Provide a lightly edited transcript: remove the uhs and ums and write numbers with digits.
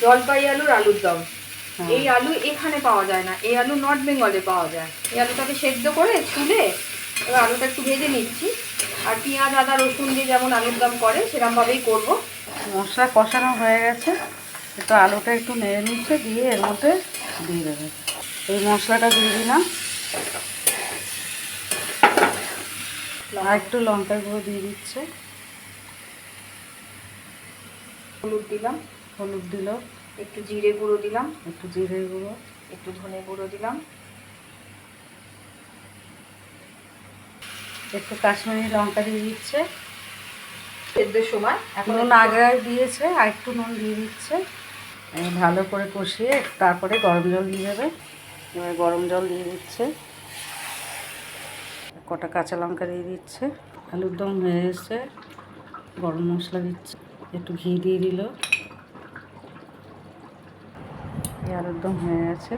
জলপাই আলুর আলুর দম। এই আলু এখানে পাওয়া যায় না, এই আলু নর্থ বেঙ্গলে পাওয়া যায়। এই আলুটাকে সেদ্ধ করে তুলে এবার আলুটা একটু ভেজে নিচ্ছি, আর পেঁয়াজ আদা রসুন দিয়ে যেমন আলুর দম করে সেরকমভাবেই করবো। মশলা কষানো হয়ে গেছে, একটু আলুটা একটু নেড়ে নিচ্ছে, দিয়ে এর মধ্যে দিয়ে দেবে। এই মশলাটা দিয়ে দিলাম, আর একটু লঙ্কার গুঁড়ো দিয়ে দিচ্ছে, হলুদ দিলাম, হলুদ দিল, একটু জিরে গুঁড়ো দিলাম, একটু জিরে গুঁড়ো, একটু ধনে গুঁড়ো দিলাম, একটু কাশ্মীরি লঙ্কা দিয়ে দিচ্ছে। সেদ্ধের সময় এখন নুন আগে দিয়েছে, আর একটু নুন দিয়ে দিচ্ছে। ভালো করে কষিয়ে তারপরে গরম জল দিয়ে দেবে। এবার গরম জল দিয়ে দিচ্ছে, কটা কাঁচা লঙ্কা দিয়ে দিচ্ছে। আলুর দম হয়ে এসছে, গরম মশলা দিচ্ছে, একটু ঘি দিয়ে দিল। এই আলুর দম হয়ে গেছে।